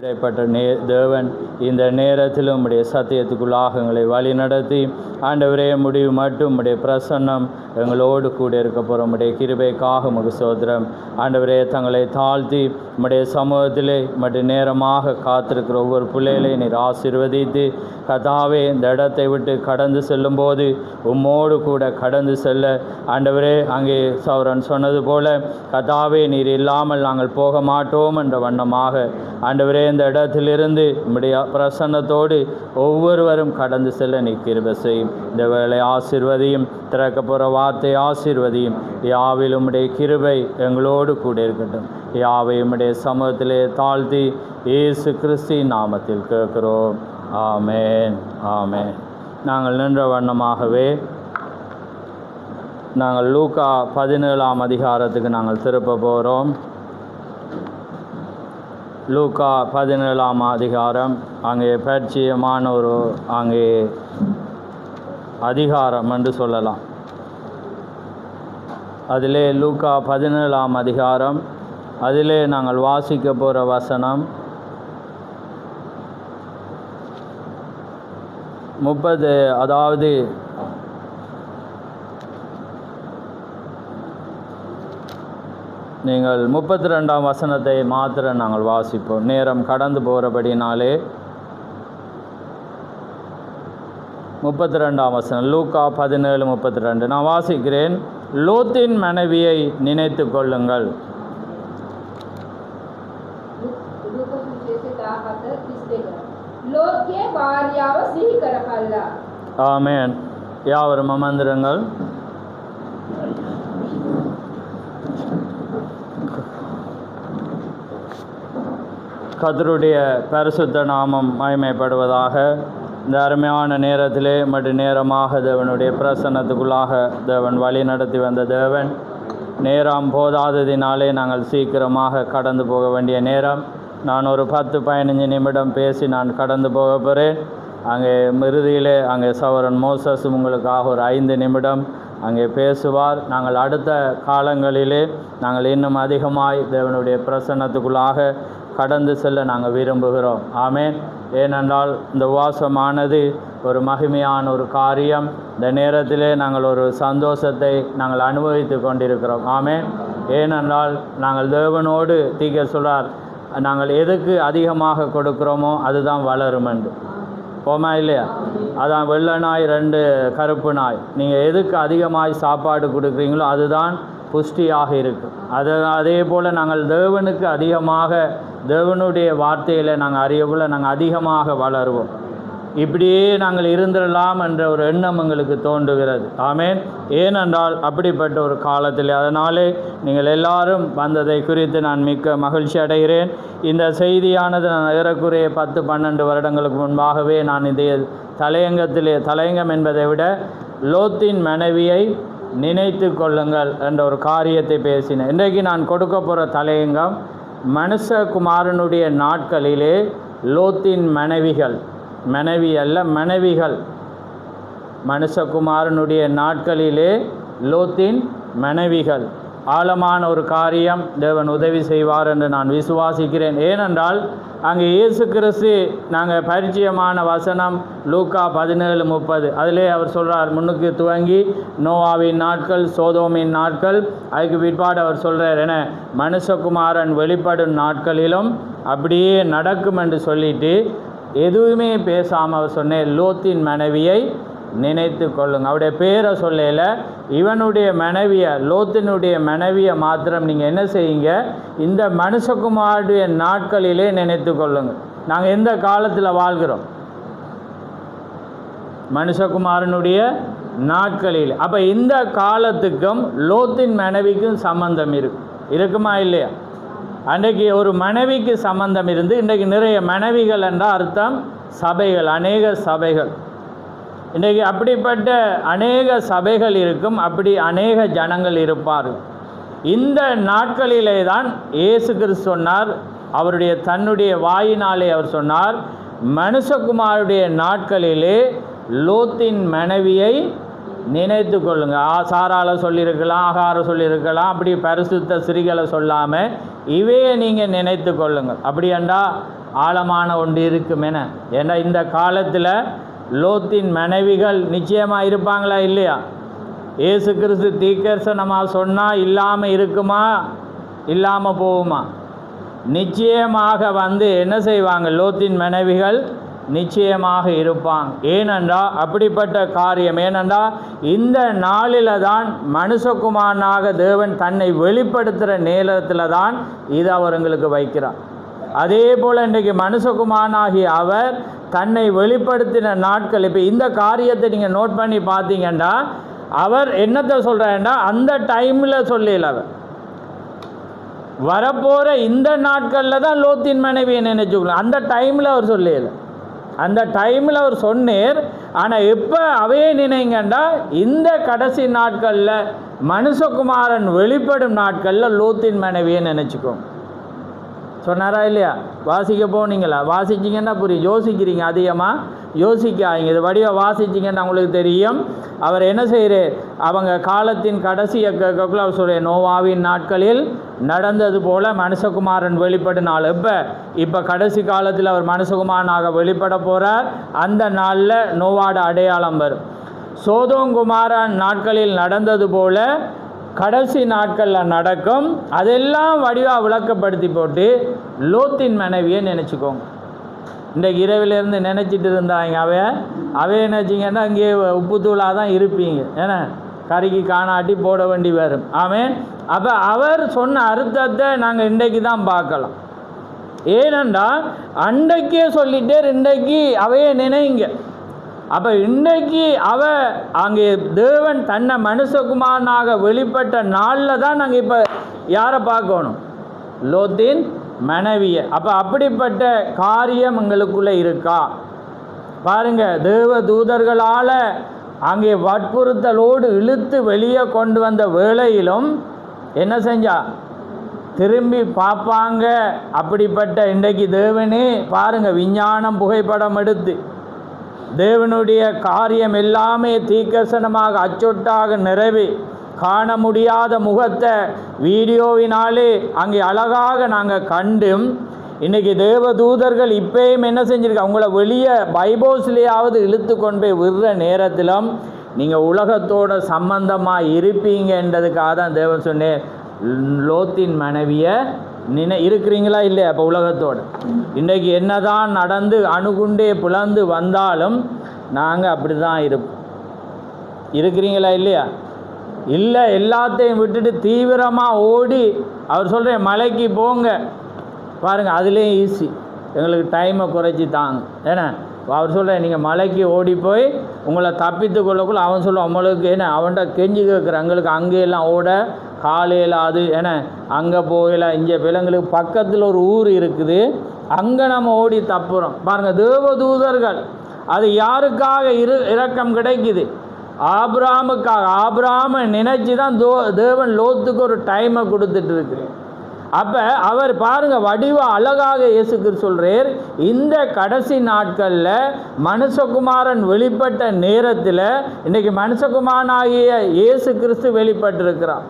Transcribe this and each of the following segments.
இடைப்பட்ட தேவன் இந்த நேரத்திலும் உம்முடைய சத்தியத்துக்குள்ளாக எங்களை வழி நடத்தி ஆண்டவரே முடிவு மட்டும் உம்முடைய பிரசன்னம் எங்களோடு கூட இருக்க போகிற உம்முடைய கிருபைக்காக உமக்கு ஸ்தோத்திரம். ஆண்டவரே தங்களை தாழ்த்தி உம்முடைய சமூகத்திலே மற்ற நேரமாக காத்திருக்கிற ஒவ்வொரு பிள்ளைகளையும் நீர் ஆசீர்வதித்து கர்த்தாவே இந்த இடத்தை விட்டு கடந்து செல்லும்போது உம்மோடு கூட கடந்து செல்ல ஆண்டவரே அங்கே சௌரன் சொன்னது போல கர்த்தாவே நீர் இல்லாமல் நாங்கள் போக மாட்டோம் என்ற வண்ணமாக ஆண்டவரே இந்த இடத்திலிருந்து உம்முடைய பிரசன்னத்தோடு ஒவ்வொருவரும் கடந்து செல்ல நீ கிருபை செய்யும். இந்த வேளை ஆசீர்வதியும், திறக்க போகிற வார்த்தை ஆசீர்வதியும். யாவில் உம்முடைய கிருபை எங்களோடு கூட இருக்கட்டும். யாவை உம்முடைய சமூகத்திலே தாழ்த்தி இயேசு கிறிஸ்துவின் நாமத்தில் கேட்கிறோம். ஆமேன், ஆமேன். நாங்கள் நின்ற வண்ணமாகவே நாங்கள் லூக்கா 17ஆம் அதிகாரத்துக்கு நாங்கள் திருப்ப போகிறோம். லூக்கா 17ஆம் அதிகாரம் அங்கே பரிச்சயமான ஒரு அங்கே அதிகாரம் என்று சொல்லலாம். அதிலே லூக்கா 17ஆம் அதிகாரம் அதிலே நாங்கள் வாசிக்க போகிற வசனம் 30, அதாவது நீங்கள் 32ஆம் வசனத்தை மாத்திரம் நாங்கள் வாசிப்போம். நேரம் கடந்து போகிறபடினாலே 32ஆம் வசனம் லூக்கா 17:32 நான் வாசிக்கிறேன். லோத்தின் மனைவியை நினைத்து கொள்ளுங்கள். ஆமேன். யாவரும் அமர்ந்திருங்கள். கர்த்தருடைய பரிசுத்த நாமம் மகிமைப்படுவதாக. இந்த அருமையான நேரத்திலே மற்றும் நேரமாக தேவனுடைய பிரசன்னத்துக்குள்ளாக தேவன் வழி நடத்தி வந்த தேவன் நேரம் போதாததினாலே நாங்கள் சீக்கிரமாக கடந்து போக வேண்டிய நேரம். நான் ஒரு 10-15 நிமிடம் பேசி நான் கடந்து போக போகிறேன். அங்கே இறுதியிலே அங்கே சகோதரன் மோசஸ் உங்களுக்காக ஒரு 5 நிமிடம் அங்கே பேசுவார். நாங்கள் அடுத்த காலங்களிலே நாங்கள் இன்னும் அதிகமாய் தேவனுடைய பிரசன்னத்துக்குள்ளாக கடந்து செல்ல நாங்கள் விரும்புகிறோம். ஆமேன். ஏனென்றால் இந்த உபவாசமானது ஒரு மகிமையான ஒரு காரியம். இந்த நேரத்திலே நாங்கள் ஒரு சந்தோஷத்தை நாங்கள் அனுபவித்து கொண்டிருக்கிறோம். ஆமேன். ஏனென்றால் நாங்கள் தேவனோடு தீக்க சொல்றார், நாங்கள் எதுக்கு அதிகமாக கொடுக்குறோமோ அதுதான் வளரும் என்று. போமா இல்லையா? அதான் வெள்ளை நாய் 2 கருப்பு நாய். நீங்கள் எதுக்கு அதிகமாக சாப்பாடு கொடுக்குறீங்களோ அதுதான் புஷ்டியாக இருக்கும். அதே போல் நாங்கள் தேவனுக்கு அதிகமாக தேவனுடைய வார்த்தையில் நாங்கள் அறியக்குள்ள நாங்கள் அதிகமாக வளருவோம். இப்படியே நாங்கள் இருந்துடலாம் என்ற ஒரு எண்ணம் எங்களுக்கு தோன்றுகிறது. ஆமேன். ஏனென்றால் அப்படிப்பட்ட ஒரு காலத்தில் அதனாலே நீங்கள் எல்லாரும் வந்ததை குறித்து நான் மிக்க மகிழ்ச்சி அடைகிறேன். இந்த செய்தியானது நான் ஏறக்குறைய 10-12 வருடங்களுக்கு முன்பாகவே நான் இதே தலையங்கம் என்பதை விட லோத்தின் மனைவியை நினைத்து கொள்ளுங்கள் என்ற ஒரு காரியத்தை பேசினேன். இன்றைக்கு நான் கொடுக்க போகிற தலையங்கம் மனுஷகுமாரனுடைய நாட்களிலே லோத்தின் மனைவிகள், மனைவி அல்ல மனைவிகள், மனுஷகுமாரனுடைய நாட்களிலே லோத்தின் மனைவிகள். ஆழமான ஒரு காரியம். தேவன் உதவி செய்வார் என்று நான் விசுவாசிக்கிறேன். ஏனென்றால் அங்கே இயேசு கிறிஸ்து நாங்கள் பரிச்சயமான வசனம் லூக்கா 17:30 அதிலே அவர் சொல்கிறார், முன்னுக்கு துவங்கி நோவாவின் நாட்கள், சோதோமின் நாட்கள், அதுக்கு பிற்பாடு அவர் சொல்கிறார் என மனுஷகுமாரன் வெளிப்படும் நாட்களிலும் அப்படியே நடக்கும் என்று சொல்லிட்டு எதுவுமே பேசாமல் அவர் சொன்னேன் லோத்தின் மனைவியை நினைத்து கொள்ளுங்க. அவருடைய பேரை சொல்லல, இவனுடைய மனைவியை, லோத்தினுடைய மனைவியை மாத்திரம் நீங்கள் என்ன செய்யுங்க, இந்த மனுஷகுமாருடைய நாட்களிலே நினைத்து கொள்ளுங்க. நாங்கள் எந்த காலத்தில் வாழ்கிறோம்? மனுஷகுமாரனுடைய நாட்களில். அப்போ இந்த காலத்துக்கும் லோத்தின் மனைவிக்கும் சம்பந்தம் இருக்குமா இல்லையா? அன்றைக்கு ஒரு மனைவிக்கு சம்பந்தம் இருந்து இன்றைக்கு நிறைய மனைவிகள் என்ற அர்த்தம் சபைகள், அநேக சபைகள். இன்றைக்கு அப்படிப்பட்ட அநேக சபைகள் இருக்கும், அப்படி அநேக ஜனங்கள் இருப்பார்கள். இந்த நாட்களிலே தான் இயேசு கிறிஸ்து சொன்னார், அவருடைய தன்னுடைய வாயினாலே அவர் சொன்னார், மனுஷகுமாருடைய நாட்களிலே லோத்தின் மனைவியை நினைத்து கொள்ளுங்க. சாரால சொல்லியிருக்கலாம், ஆகார சொல்லியிருக்கலாம், அப்படி பரிசுத்த ஸ்திரீகளை சொல்லாமல் இவையை நீங்கள் நினைத்து கொள்ளுங்கள். அப்படி என்றால் ஆழமான ஒன்று இருக்கும் என. ஏன்னா இந்த காலத்தில் லோத்தின் மனைவிகள் நிச்சயமாக இருப்பாங்களா இல்லையா? இயேசு கிறிஸ்து தீர்க்கதரிசனமாக சொன்னால் இல்லாமல் இருக்குமா, இல்லாமல் போகுமா? நிச்சயமாக என்ன செய்வாங்க? லோத்தின் மனைவிகள் நிச்சயமாக இருப்பாங்க. ஏனென்றால் அப்படிப்பட்ட காரியம். ஏனென்றால் இந்த நாளில் தான் மனுஷகுமாரனாக தேவன் தன்னை வெளிப்படுத்துகிற நேரத்தில் தான் இது அவர்களுக்கு வைக்கிறார். அதே போல் இன்றைக்கு மனுஷகுமாரனாகிய அவர் தன்னை வெளிப்படுத்தின நாட்கள். இப்போ இந்த காரியத்தை நீங்கள் நோட் பண்ணி பார்த்தீங்கன்னா அவர் என்னத்தை சொல்கிறாருன்னா அந்த டைமில் சொல்லல, அவர் வரப்போகிற இந்த நாட்களில் தான் லோத்தின் மனைவியை நினைச்சுக்கலாம். அந்த டைமில் அவர் சொல்லல, அந்த டைமில் அவர் சொன்னார். ஆனால் எப்போ அவையே நினைங்கண்டா இந்த கடைசி நாட்களில் மனுஷகுமாரன் வெளிப்படும் நாட்களில் லோத்தின் மனைவியை நினச்சிக்கோங்க. சொன்னாரா இல்லையா? வாசிக்க போனீங்களா? வாசிச்சிங்கன்னா புரியும். யோசிக்கிறீங்க, அதிகமாக யோசிக்காதீங்க. இது வடிவாக வாசிச்சிங்கன்னா உங்களுக்கு தெரியும். அவர் என்ன செய்கிறார்? அவங்க காலத்தின் கடைசி அவர் சொல்கிற நோவாவின் நாட்களில் நடந்தது போல் மனுஷகுமாரன் வெளிப்படும் நாள். இப்போ கடைசி காலத்தில் அவர் மனுஷகுமாரனாக வெளிப்பட போகிறார். அந்த நாளில் நோவாட அடையாளம் வரும். சோதோம் குமாரன் நாட்களில் நடந்தது போல் கடைசி நாட்களில் நடக்கும். அதெல்லாம் வடிவாக விளக்கப்படுத்தி போட்டு லோத்தின் மனைவியை நினச்சிக்கோங்க. இன்றைக்கு இரவிலேருந்து நினச்சிட்டு இருந்தாங்க. அவைய நினச்சிங்கன்னா இங்கே உப்புத்தூளாக தான் இருப்பீங்க. ஏன்னா கறிக்கு காணாட்டி போட வேண்டி வரும். ஆமென். அப்போ அவர் சொன்ன அர்த்தத்தை நாங்கள் இன்றைக்கு தான் பார்க்கலாம். ஏனென்றால் அன்றைக்கே சொல்லிட்டே இன்றைக்கு அவைய நினைங்க. அப்போ இன்றைக்கு அங்கே தேவன் தன்னை மனுஷகுமாரனாக வெளிப்பட்ட நாளில் தான் நாங்கள் இப்போ யாரை பார்க்கணும்? லோத்தின் மனைவியை. அப்போ அப்படிப்பட்ட காரியம் எங்களுக்குள்ளே இருக்கா பாருங்கள். தேவ தூதர்களால் அங்கே வற்புறுத்தலோடு இழுத்து வெளியே கொண்டு வந்த வேளையிலும் என்ன செஞ்சா? திரும்பி பார்ப்பாங்க. அப்படிப்பட்ட இன்றைக்கு தேவனே பாருங்கள், விஞ்ஞானம் புகைப்படம் எடுத்து தேவனுடைய காரியம் எல்லாமே தீர்க்கதரிசனமாக அச்சொட்டாக நிறைவே காண முடியாத முகத்தை வீடியோவினாலே அங்கே அழகாக நாங்கள் கண்டும் இன்றைக்கி தேவதூதர்கள் இப்போயும் என்ன செஞ்சுருக்காங்க? உங்களை வெளியே பைபோஸ்லேயாவது இழுத்து கொண்டு போய் விடுற நேரத்திலும் நீங்கள் உலகத்தோட சம்பந்தமாக இருப்பீங்கன்றதுக்காக தான் தேவன் சொன்னேன். லோத்தின் மனைவியை இருக்கிறீங்களா இல்லையா? அப்போ உலகத்தோடு இன்றைக்கி என்ன தான் நடந்து அணுகுண்டே புலந்து வந்தாலும் நாங்கள் அப்படி தான் இருப்போம். இருக்கிறீங்களா இல்லையா? இல்லை, எல்லாத்தையும் விட்டுட்டு தீவிரமாக ஓடி அவர் சொல்கிற மலைக்கு போங்க பாருங்கள். அதுலேயும் ஈஸி, எங்களுக்கு டைமை குறைச்சி தாங்க. ஏன்னா அவர் சொல்கிறேன், நீங்கள் மலைக்கு ஓடி போய் உங்களை தப்பித்து கொள்ளக்குள்ள அவன் சொல்லுவான் உங்களுக்கு ஏன்னா அவன்கிட்ட கெஞ்சி கேட்குற எங்களுக்கு அங்கேயெல்லாம் ஓட காலையில் அது ஏன்னா அங்கே போகல. இங்கே பிள்ளைங்களுக்கு பக்கத்தில் ஒரு ஊர் இருக்குது, அங்கே நம்ம ஓடி தப்புறோம் பாருங்கள். தேவதூதர்கள் அது யாருக்காக இரக்கம் கிடைக்குது? ஆபிரகாமுக்காக. ஆபிரகாமை நினைச்சு தான் தேவன் லோத்துக்கு ஒரு டைமை கொடுத்துட்டு இருக்கு. அப்போ அவர் பாருங்கள் வடிவா அழகாக இயேசுக்கு சொல்கிறார். இந்த கடைசி நாட்களில் மனுஷகுமாரன் வெளிப்பட்ட நேரத்தில் இன்றைக்கி மனுஷகுமாரனாகிய இயேசு கிறிஸ்து வெளிப்பட்டிருக்கிறார்.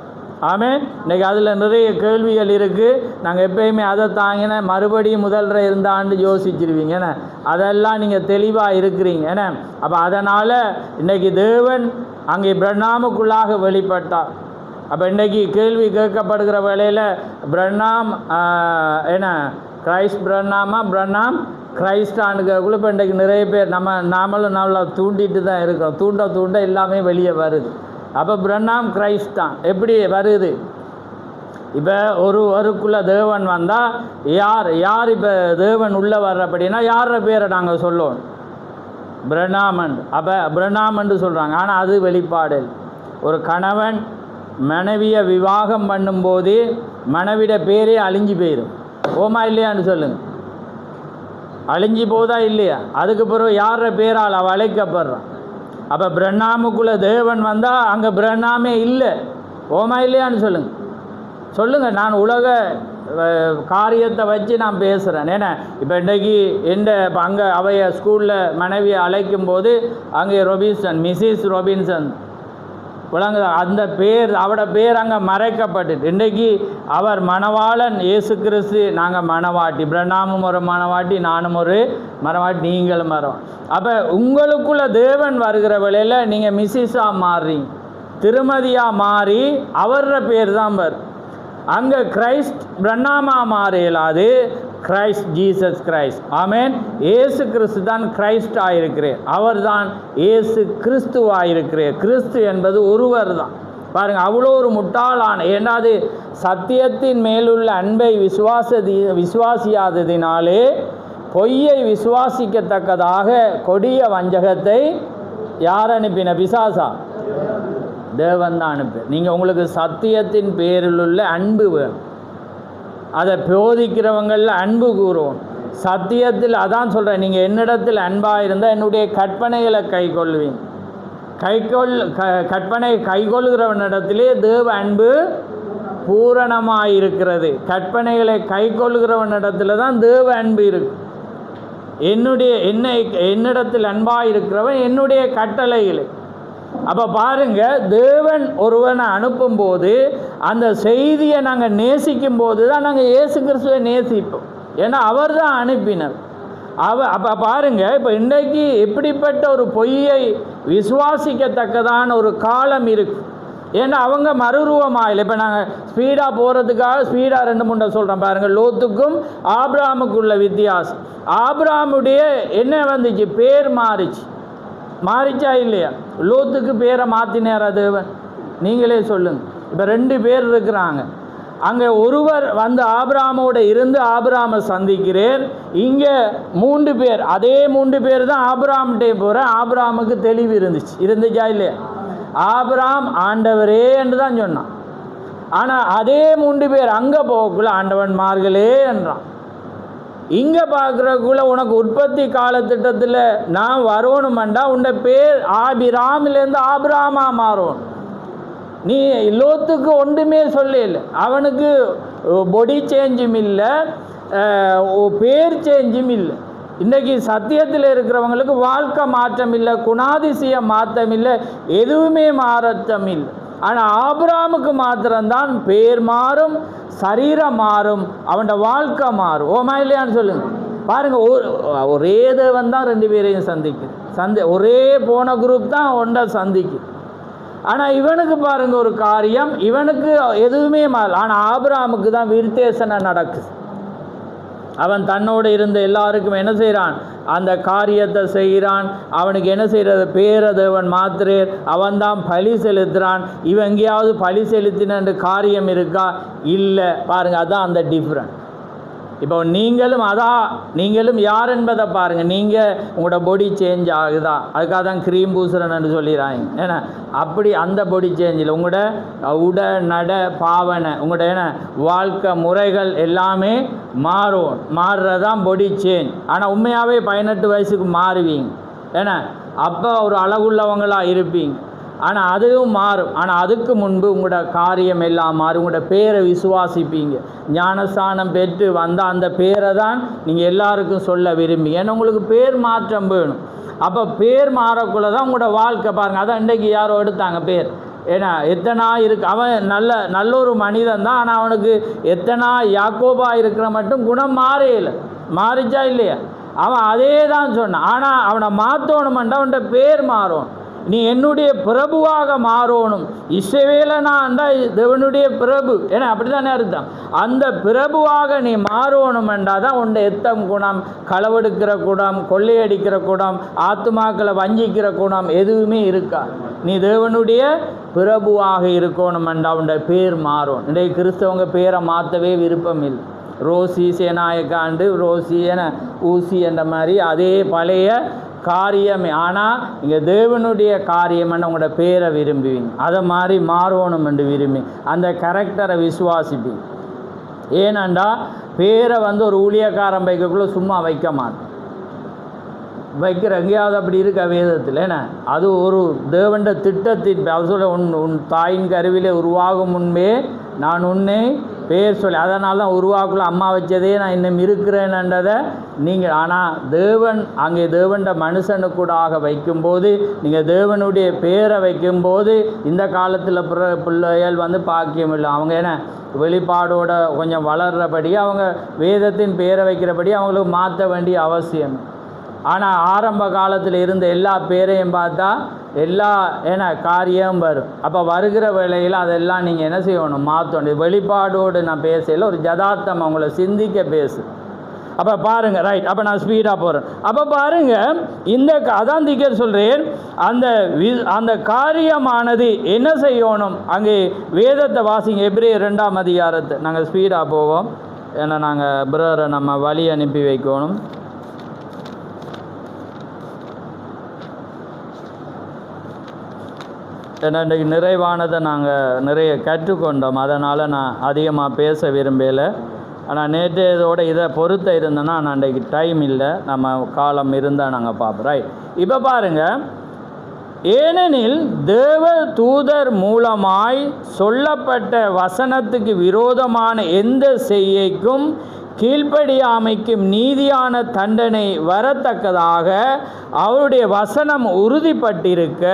ஆமென். இன்றைக்கி அதில் நிறைய கேள்விகள் இருக்குது. நாங்கள் எப்பயுமே அதை தாங்கின மறுபடியும் முதல்ல இருந்தான்னு யோசிச்சிருவீங்க. ஏன்னா அதெல்லாம் நீங்கள் தெளிவாக இருக்கிறீங்க. ஏன்னா அப்போ அதனால் இன்றைக்கி தேவன் அங்கே பிரண்ணாமுக்குள்ளாக வெளிப்பட்டார். அப்போ இன்றைக்கி கேள்வி கேட்கப்படுகிற வேளையில் பிரண்ணாம் என்ன கிரைஸ்ட் பிரண்ணாமா பிரண்ணாம் கிரைஸ்டானுக்குள்ள இப்போ இன்றைக்கு நிறைய பேர் நாமளும் நல்லா தூண்டிட்டு தான் இருக்கோம். தூண்ட எல்லாமே வெளியே வருது. அப்போ பிரண்ணாம் கிரைஸ்ட் தான் எப்படி வருது? இப்போ ஒருவருக்குள்ளே தேவன் வந்தால் யார் இப்போ தேவன் உள்ளே வர்ற அப்படின்னா யார பேரை நாங்கள் சொல்லுவோம்? பிரண்ணாமன். அப்போ பிரண்ணாமன்னு சொல்கிறாங்க. ஆனால் அது வெளிப்பாடு. ஒரு கணவன் மனைவியை விவாகம் பண்ணும்போது மனைவிட பேரே அழிஞ்சு போயிடும். ஓமா இல்லையான்னு சொல்லுங்கள். அழிஞ்சு போதா இல்லையா? அதுக்கு பிறகு யார பேரால் அவள் அழைக்கப்படுறான். அப்போ பிரண்ணாமுக்குள்ளே தேவன் வந்தால் அங்கே பிரண்ணாமே இல்லை. ஓமா இல்லையான்னு சொல்லுங்கள். நான் உலக காரியத்தை வச்சு நான் பேசுகிறேன். ஏன்னா இப்போ இன்றைக்கி இப்போ அங்கே அவைய ஸ்கூலில் மனைவியை அழைக்கும் போது அங்கே மிஸ்ஸஸ் ரொபின்சன் விளங்குதா? அந்த பேர் அவட பேர் அங்கே மறைக்கப்பட்டு இன்றைக்கு அவர் மணவாளன் இயேசு கிறிஸ்து, நாங்கள் மணவாட்டி, பிரண்ணாமும் ஒரு மணவாட்டி, நானும் ஒரு மணவாட்டி, நீங்களும் மரம். அப்போ உங்களுக்குள்ள தேவன் வருகிற வேளையில் நீங்கள் மிஸ்ஸிஸாக மாறுறீங்க, திருமதியாக மாறி அவர பேர் தான் வரும். அங்கே கிரைஸ்ட் பிரண்ணாமா மாற இயலாது, கிரைஸ்ட் ஜீசஸ் கிரைஸ்ட். ஆமேன். ஏசு கிறிஸ்து தான் கிரைஸ்ட் ஆகிருக்கிறேன், அவர் தான் ஏசு கிறிஸ்துவாயிருக்கிறேன். கிறிஸ்து என்பது ஒருவர் தான். பாருங்கள், அவ்வளோ ஒரு முட்டாளான, ஏன்னாது சத்தியத்தின் மேலுள்ள அன்பை விசுவாசியாததினாலே பொய்யை விசுவாசிக்கத்தக்கதாக கொடிய வஞ்சகத்தை யார் அனுப்பின? பிசாசா? தேவன் தான் அனுப்பு. நீங்கள் உங்களுக்கு சத்தியத்தின் பேரில் உள்ள அன்பு வேணும், அதை போதிக்கிறவங்களில் அன்பு கூறுவோம். சத்தியத்தில் அதான் சொல்கிறேன், நீங்கள் என்னிடத்தில் அன்பாக இருந்தால் என்னுடைய கற்பனைகளை கைக்கொள்வீங்க. கற்பனை கைக்கொள்கிறவனிடத்திலே தேவ அன்பு பூரணமாயிருக்கிறது. கற்பனைகளை கைக்கொள்கிறவனிடத்தில் தான் தேவ அன்பு இருக்கு. என்னிடத்தில் அன்பாக இருக்கிறவன் என்னுடைய கட்டளைகளை. அப்போ பாருங்கள், தேவன் ஒருவனை அனுப்பும்போது அந்த செய்தியை நாங்கள் நேசிக்கும் போது தான் நாங்கள் இயேசு கிறிஸ்துவை நேசிப்போம். ஏன்னா அவர் தான் அனுப்பினர். அப்போ பாருங்கள், இப்போ இன்றைக்கு எப்படிப்பட்ட ஒரு பொய்யை விசுவாசிக்கத்தக்கதான ஒரு காலம் இருக்குது. ஏன்னா அவங்க மறுரூபமாகலை. இப்போ நாங்கள் ஸ்பீடாக போகிறதுக்காக ஸ்பீடாக 2-3 சொல்கிறோம். பாருங்கள், லோத்துக்கும் ஆபிரகாமுக்குள்ள வித்தியாசம். ஆபிரகாமுடைய என்ன வந்துச்சு? பேர் மாறிச்சா இல்லையா? லோத்துக்கு பேரை மாற்றினாரா தேவன்? நீங்களே சொல்லுங்கள். இப்போ 2 பேர் இருக்கிறாங்க. அங்கே ஒருவர் வந்து ஆபிரகாமோடு இருந்து ஆபிரகாமை சந்திக்கிறேன். இங்கே 3 பேர், அதே 3 பேர் தான் ஆபிரகாம்கிட்டே போகிறேன். ஆபிரகாமுக்கு தெளிவு இருந்துச்சா இல்லையா? ஆபிரகாம் ஆண்டவரே என்று தான் சொன்னான். ஆனால் அதே 3 பேர் அங்கே போகக்குள்ள ஆண்டவன்மார்களே என்றான். இங்கே பார்க்குறக்குள்ள உனக்கு உற்பத்தி காலத்திட்டத்தில் நான் வரணுமெண்டா உன்னை பேர் ஆபிராமிலேருந்து ஆபிராமா மாறும். நீ லோத்துக்கு ஒன்றுமே சொல்லல, அவனுக்கு பொடி சேஞ்சும் இல்லை, பேர் சேஞ்சும் இல்லை. இன்றைக்கி சத்தியத்தில் இருக்கிறவங்களுக்கு வாழ்க்கை மாற்றம் இல்லை, குணாதிசய மாற்றம் இல்லை, எதுவுமே மாற்றம் இல்லை. ஆனால் ஆபிரகாமுக்கு மாத்திரம்தான் பேர் மாறும், சரீரம் மாறும், அவனோட வாழ்க்கை மாறும். ஓமா இல்லையான்னு சொல்லுங்கள். பாருங்கள், ஒரே தேவன் தான் 2 பேரையும் சந்திக்குது. ஒரே போன குரூப் தான் ஒன்றை சந்திக்குது. ஆனால் இவனுக்கு பாருங்கள் ஒரு காரியம், இவனுக்கு எதுவுமே மாறல. ஆனால் ஆபிரகாமுக்கு தான் விருத்தேசனை நடக்குது. அவன் தன்னோடு இருந்த எல்லாருக்கும் என்ன செய்கிறான்? அந்த காரியத்தை செய்கிறான். அவனுக்கு என்ன செய்கிறது? பேர தேவன் மாத்திரேர், அவன் தான் பலி செலுத்துகிறான். இவன் எங்கேயாவது பலி செலுத்தின காரியம் இருக்கா? இல்லை. பாருங்கள், அதுதான் அந்த டிஃப்ரெண்ட். இப்போ நீங்களும் யார் என்பதை பாருங்கள். நீங்கள் உங்களோட பொடி சேஞ்ச் ஆகுதா? அதுக்காக தான் க்ரீம் பூசுறன்னு சொல்லிடுறாங்க. ஏன்னா அப்படி அந்த பொடி சேஞ்சில் உங்களோட உட நட பாவனை, உங்களோட வாழ்க்கை முறைகள் எல்லாமே மாறுறதான் பொடி சேஞ்ச். ஆனால் உண்மையாகவே 18 வயசுக்கு மாறுவீங்க. ஏன்னா அப்போ ஒரு அழகுள்ளவங்களாக இருப்பீங்க. ஆனால் அதுவும் மாறும். ஆனால் அதுக்கு முன்பு உங்களோட காரியம் எல்லாம் மாறும். உங்களோட பேரை விசுவாசிப்பீங்க. ஞானஸ்தானம் பெற்று வந்த அந்த பேரை தான் நீங்கள் எல்லாருக்கும் சொல்ல விரும்பி. ஏன்னா உங்களுக்கு பேர் மாற்றம் வேணும். அப்போ பேர் மாறக்குள்ள தான் உங்களோட வாழ்க்கை. பாருங்கள், அதான் இன்றைக்கு யாரோ எடுத்தாங்க பேர். ஏன்னா எத்தனா இருக்கு, அவன் நல்ல ஒரு மனிதன் தான். ஆனால் அவனுக்கு எத்தனா யாக்கோபா இருக்கிற மட்டும் குணம் மாறிச்சா இல்லையா? அவன் அதே தான் சொன்னான். ஆனால் அவனை மாற்றணுமெண்டா அவன்கிட்ட பேர் மாறும். நீ என்னுடைய பிரபுவாக மாறணும். இஸ்ரவேலனாண்டா தேவனுடைய பிரபு. ஏன்னா அப்படி தானே அர்த்தம். அந்த பிரபுவாக நீ மாறணுமெண்டா தான் உன்னை எத்தம் குணம், களவெடுக்கிற குணம், கொள்ளையடிக்கிற குணம், ஆத்துமாக்களை வஞ்சிக்கிற குணம் எதுவுமே இருக்கா. நீ தேவனுடைய பிரபுவாக இருக்கணுமெண்டா உன்னுடைய பேர் மாறும். இன்றைக்கு கிறிஸ்தவங்க பேரை மாற்றவே விருப்பம் இல்லை. ரோசி சேனாயக்காண்டு, ரோசி என ஊசி என்ற மாதிரி அதே பழைய காரியமே. ஆனால் இங்கே தேவனுடைய காரியம்னு உங்களோட பேரை விரும்புவீங்க. அதை மாதிரி மாறணும் என்று விரும்பி அந்த கேரக்டரை விசுவாசிப்பீங்க. ஏனண்டா பேரை ஒரு ஊழியக்காரன் வைக்கக்குள்ள சும்மா வைக்க மாட்டேன். வைக்கிற எங்கேயாவது அப்படி இருக்க வேதத்தில். ஏன்னா அது ஒரு தேவண்ட திட்டத்தின் அவர் சொல்ல, உன் தாயின் கருவிலே உருவாகும் முன்பே நான் உன்னை பேர் சொல்லி, அதனால தான் உருவாக்குள்ள அம்மா வச்சதே நான் இன்னும் இருக்கிறேன்ன்றதை நீங்கள், ஆனால் தேவன் அங்கே தேவன்ட மனுஷனுக்கூடாக வைக்கும்போது, நீங்கள் தேவனுடைய பேரை வைக்கும்போது இந்த காலத்தில் பிள்ளைகள் வந்து பாக்கியம் இல்லை. அவங்க என்ன வெளிப்பாடோட கொஞ்சம் வளர்கிறபடி அவங்க வேதத்தின் பேரை வைக்கிறபடி அவங்களுக்கு மாற்ற வேண்டிய அவசியம். ஆனால் ஆரம்ப காலத்தில் இருந்த எல்லா பேரையும் பார்த்தா எல்லா காரியம் வரும். அப்போ வருகிற வேளையில் அதெல்லாம் நீங்கள் என்ன செய்யணும், மாற்றணும். வெளிப்பாடோடு நான் பேசல, ஒரு யதார்த்தம் அவங்கள சிந்திக்க பேசு. அப்போ பாருங்கள், ரைட். அப்போ நான் ஸ்பீடாக போகிறேன். அப்போ பாருங்கள், இந்த அதான் திக்கர் சொல்கிறேன், அந்த காரியமானது என்ன செய்யணும். அங்கே வேதத்தை வாசிங்க, எபிரேயர் 2ஆம் அதிகாரத்தை. நாங்கள் ஸ்பீடாக போவோம், ஏன்னா நாங்கள் பிரதரை நம்ம வழி அனுப்பி வைக்கணும். ஏன்னா இன்றைக்கு நிறைவானதை நாங்கள் நிறைய கற்றுக்கொண்டோம், அதனால் நான் அதிகமாக பேச விரும்பலை. ஆனால் நேற்று இதோட இதை பொறுத்த இருந்தேன்னா நான் இன்றைக்கு டைம் இல்லை, நம்ம காலம் இருந்தால் நாங்கள் பார்ப்போம். ரைட். இப்போ பாருங்கள், ஏனெனில் தேவ தூதர் மூலமாய் சொல்லப்பட்ட வசனத்துக்கு விரோதமான எந்த செய்கைக்கும் கீழ்ப்படியாமைக்கும் நீதியான தண்டனை வரத்தக்கதாக அவருடைய வசனம் உறுதிப்பட்டிருக்க,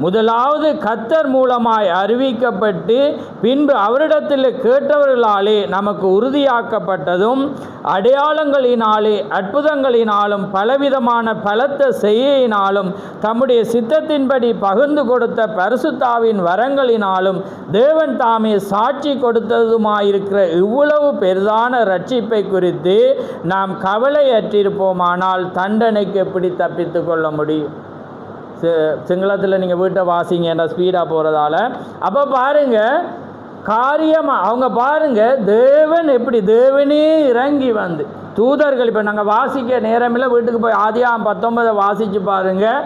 முதலாவது கர்த்தர் மூலமாய் அறிவிக்கப்பட்டு பின்பு அவரிடத்தில் கேட்டவர்களாலே நமக்கு உறுதியாக்கப்பட்டதும், அடையாளங்களினாலே அற்புதங்களினாலும் பலவிதமான பலத்த செய்கையினாலும் தம்முடைய சித்தத்தின்படி பகிர்ந்து கொடுத்த பரிசுத்தாவின் வரங்களினாலும் தேவன் தாமே சாட்சி கொடுத்ததுமாயிருக்கிற இவ்வளவு பெரிதான ரட்சிப்பை குறித்து நாம் கவலையற்றிருப்போமானால் தண்டனைக்கு எப்படி தப்பித்து கொள்ள முடியும். சிங்களத்தில் நீங்கள் வீட்டை வாசிங்க, என்ற ஸ்பீடாக போகிறதால. அப்போ பாருங்கள், காரியமாக அவங்க பாருங்கள், தேவன் எப்படி தேவனே இறங்கி வந்து தூதர்கள், இப்போ நாங்கள் வாசிக்க நேரமில்லை, வீட்டுக்கு போய் ஆதியாகமம் 19 வாசித்து பாருங்கள்.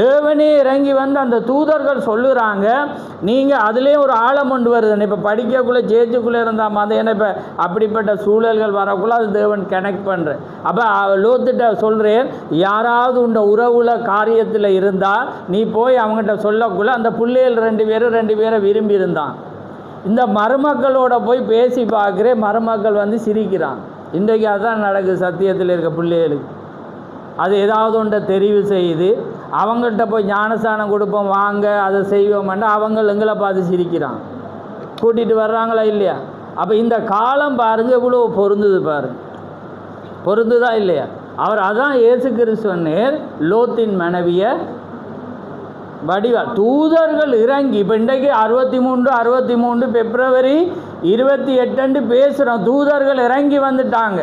தேவனே இறங்கி வந்து அந்த தூதர்கள் சொல்லுறாங்க, நீங்கள் அதுலேயும் ஒரு ஆழம் கொண்டு வருதுன்னு. இப்போ படிக்கக்குள்ளே ஜேஜுக்குள்ளே இருந்தால் மாதிரி, ஏன்னா இப்போ அப்படிப்பட்ட சூழல்கள் வரக்குள்ளே அது தேவன் கனெக்ட் பண்ணுறேன். அப்போ லோத்துட்ட சொல்கிறேன், யாராவது உண்ட உறவுல காரியத்தில் இருந்தால் நீ போய் அவங்ககிட்ட சொல்லக்குள்ளே அந்த பிள்ளைகள் 2 பேரை விரும்பி இருந்தான். இந்த மருமக்களோட போய் பேசி பார்க்குறேன், மருமக்கள் வந்து சிரிக்கிறான். இன்றைக்கு அதுதான் நடக்குது சத்தியத்தில் இருக்க பிள்ளைகளுக்கு. அது ஏதாவது ஒன்றை தெரிவு செய்து அவங்கள்ட்ட போய் ஞானஸ்தானம் கொடுப்போம், வாங்க அதை செய்வோம்னா அவங்க எங்களை பார்த்து சிரிக்கிறான். கூட்டிகிட்டு வர்றாங்களா இல்லையா? அப்போ இந்த காலம் பாருங்கள் இவ்வளோ பொருந்துது, பாருங்க பொருந்துதா இல்லையா? அவர் அதான் இயேசு கிறிஸ்துவனர் லோத்தின் மனைவியை வடிவா தூதர்கள் இறங்கி, இப்போ இன்றைக்கு 63 பிப்ரவரி 28 பேசுகிறோம், தூதர்கள் இறங்கி வந்துட்டாங்க.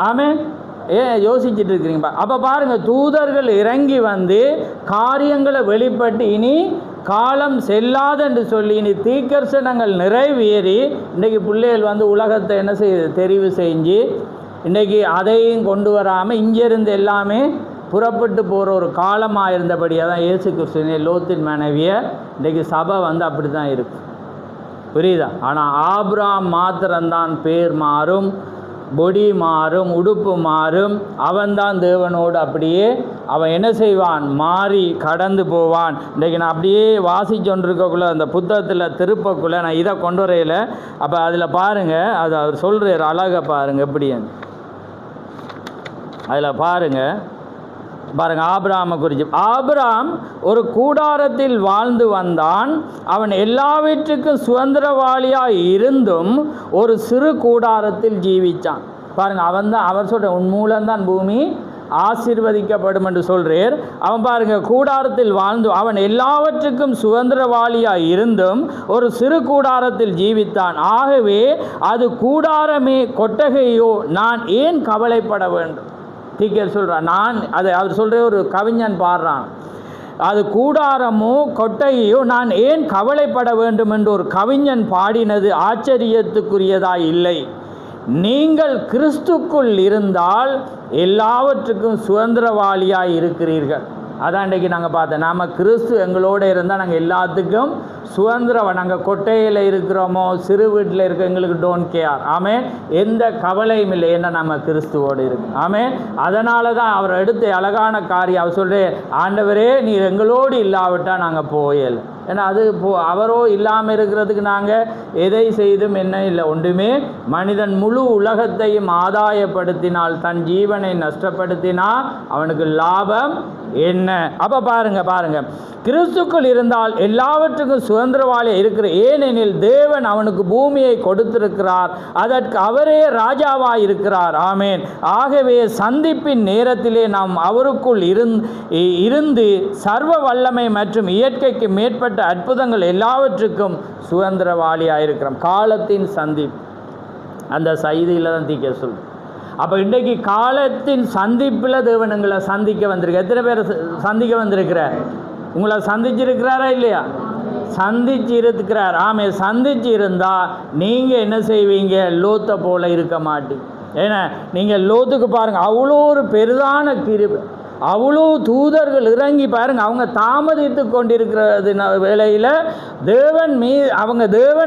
ஆமே, யோசிச்சுட்டு இருக்கிறீங்க. அப்போ பாருங்கள், தூதர்கள் இறங்கி வந்து காரியங்களை வெளிப்பட்டு இனி காலம் செல்லாதென்று சொல்லி இனி தீர்க்கதரிசனங்கள் நிறைவேறி இன்றைக்கி பிள்ளைகள் வந்து உலகத்தை என்ன செய்யுது, தெரிவு செஞ்சு இன்றைக்கி அதையும் கொண்டு வராமல் இங்கேருந்து எல்லாமே புறப்பட்டு போகிற ஒரு காலமாக இருந்தபடியாக தான் இயேசு கிறிஸ்துவினை லோத்தின் மனைவியை இன்றைக்கி சபை வந்து அப்படி தான் இருக்குது, புரியுதா? ஆனால் ஆபிரகாம் மாத்திரம்தான் பேர் மாறும், பொடி மாறும், உடுப்பு மாறும். அவன்தான் தேவனோடு அப்படியே அவன் என்ன செய்வான், மாறி கடந்து போவான். இன்றைக்கி நான் அப்படியே வாசிச்சொன்றிருக்கக்குள்ளே அந்த புத்தகத்தில் திருப்பக்குள்ளே நான் இதை கொண்டு வரையில், அப்போ அதில் பாருங்கள், அது அவர் சொல்கிறார் அழகை பாருங்கள் எப்படி. அதில் பாருங்கள் ஆபிரகாமை குறித்து. ஆபிரகாம் ஒரு கூடாரத்தில் வாழ்ந்து வந்தான். அவன் எல்லாவற்றுக்கும் சுதந்திரவாளியாக இருந்தும் ஒரு சிறு கூடாரத்தில் ஜீவித்தான். பாருங்கள், அவர் சொல்கிற உன் மூலம்தான் பூமி ஆசீர்வதிக்கப்படும் என்று சொல்கிறார். அவன் பாருங்கள், கூடாரத்தில் வாழ்ந்து அவன் எல்லாவற்றுக்கும் சுதந்திரவாளியாக இருந்தும் ஒரு சிறு கூடாரத்தில் ஜீவித்தான். ஆகவே அது கூடாரமே கொட்டகையோ, நான் ஏன் கவலைப்பட வேண்டும்? டீக்கர் சொல்கிறான், அவர் சொல்கிற ஒரு கவிஞன் பாடுறான், அது கூடாரமோ கொட்டையோ நான் ஏன் கவலைப்பட வேண்டும் என்று ஒரு கவிஞன் பாடினது ஆச்சரியத்துக்குரியதாய் இல்லை. நீங்கள் கிறிஸ்துக்குள் இருந்தால் எல்லாவற்றுக்கும் சுதந்திரவாளியாக இருக்கிறீர்கள். அதான் இன்றைக்கி நாங்கள் பார்த்தோம், நாம் கிறிஸ்து எங்களோடு இருந்தால் நாங்கள் எல்லாத்துக்கும் சுதந்திரம். நாங்கள் கொட்டையில் இருக்கிறோமோ சிறு வீட்டில் இருக்க எங்களுக்கு டோன்ட் கேர். ஆமென், எந்த கவலையும் இல்லை, ஏன்னா நம்ம கிறிஸ்துவோடு இருக்கு. ஆமென், அதனால தான் அவர் எடுத்த அழகான காரியம். அவர் சொல்கிறேன், ஆண்டவரே நீர் எங்களோடு இல்லாவிட்டால் நாங்கள் போயல. ஏன்னா அது அவரோ இல்லாமல் இருக்கிறதுக்கு நாங்கள் எதை செய்தும் என்ன இல்லை, ஒன்றுமே. மனிதன் முழு உலகத்தையும் ஆதாயப்படுத்தினால் தன் ஜீவனை நஷ்டப்படுத்தினால் அவனுக்கு லாபம் என்ன? அப்போ பாருங்க, கிறிஸ்துக்குள் இருந்தால் எல்லாவற்றுக்கும் சுதந்திரவாளியாக இருக்கிற, ஏனெனில் தேவன் அவனுக்கு பூமியை கொடுத்திருக்கிறார், அதற்கு அவரே ராஜாவாக இருக்கிறார். ஆமேன். ஆகவே சந்திப்பின் நேரத்திலே நாம் அவருக்குள் இருந்து சர்வ வல்லமை மற்றும் இயற்கைக்கு மேற்பட்ட அற்புதங்கள் எல்லாவற்றுக்கும் சுதந்திரவாளியாக இருக்கிறோம். காலத்தின் சந்திப்பு அந்த செய்தியில் தான் தீக்க சொல்லு. அப்போ இன்றைக்கு காலத்தின் சந்திப்பில் தேவன் உங்களை சந்திக்க வந்திருக்க. எத்தனை பேர் சந்திக்க வந்திருக்கிறார்? உங்களை சந்திச்சிருக்கிறாரா இல்லையா? சந்திச்சு இருக்கிறார். ஆமே. சந்திச்சு இருந்தால் நீங்கள் என்ன செய்வீங்க? லோத்தை போல இருக்க மாட்டீங்க. ஏன்னா நீங்கள் லோத்துக்கு பாருங்கள், அவ்வளோ ஒரு பெரிதான கிருபை, அவ்வளோ தூதர்கள் இறங்கி பாருங்கள், அவங்க தாமதித்து கொண்டிருக்கிறது வேளையில் தேவன்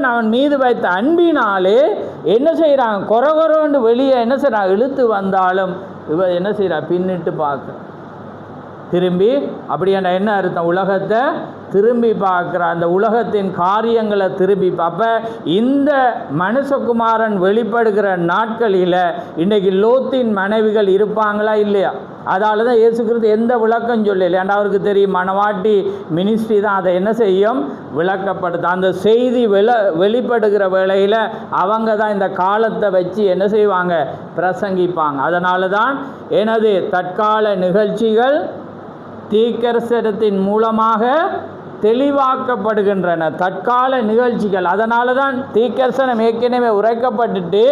அவன் மீது வைத்த அன்பினாலே என்ன செய்கிறாங்க? கொரகொரண்டு வெளியே என்ன செய்கிறாங்க? இழுத்து வந்தாலும் இவ என்ன செய்கிறா? பின்னிட்டு பார்க்க திரும்பி. அப்படியான என்ன அர்த்தம்? உலகத்தை திரும்பி பார்க்குற, அந்த உலகத்தின் காரியங்களை திரும்பி. அப்போ இந்த மனுஷகுமாரன் வெளிப்படுகிற நாட்களில் இன்றைக்கி லோத்தின் மனைவிகள் இருப்பாங்களா இல்லையா? அதால் தான் இயேசு கிறிஸ்து எந்த விளக்கம் சொல்லலை. ஏன்னா அவருக்கு தெரியும் மனவாட்டி மினிஸ்ட்ரி தான் அதை என்ன செய்யும்? விளக்கப்படுத்த. அந்த செய்தி வெளிப்படுகிற வேளையில் அவங்க தான் இந்த காலத்தை வச்சு என்ன செய்வாங்க? பிரசங்கிப்பாங்க. அதனால தான் எனது தற்கால நிகழ்ச்சிகள் தீர்க்கதரிசனத்தின் மூலமாக தெளிவாக்கப்படுகின்றன. தற்கால நிகழ்ச்சிகள். அதனால தான் தீர்க்கதரிசனம் ஏற்கனவே உரைக்கப்பட்டுட்டு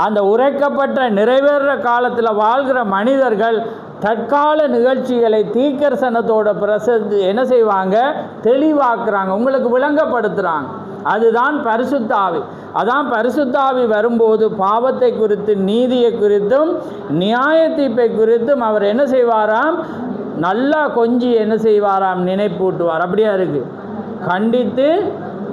அந்த உரைக்கப்பட்ட நிறைவேறுற காலத்தில் வாழ்கிற மனிதர்கள் தற்கால நிகழ்ச்சிகளை தீர்க்கதரிசனத்தோட என்ன செய்வாங்க? தெளிவாக்குறாங்க, உங்களுக்கு விளங்கப்படுத்துகிறாங்க. அதுதான் பரிசுத்த ஆவி. அதான் பரிசுத்த ஆவி வரும்போது பாவத்தை குறித்து, நீதியை குறித்தும், நியாய தீர்ப்பை குறித்தும் அவர் என்ன செய்வாராம்? நல்லா கொஞ்சி என்ன செய்வாராம்? நினைப்பூட்டுவார். அப்படியா இருக்குது. கண்டித்து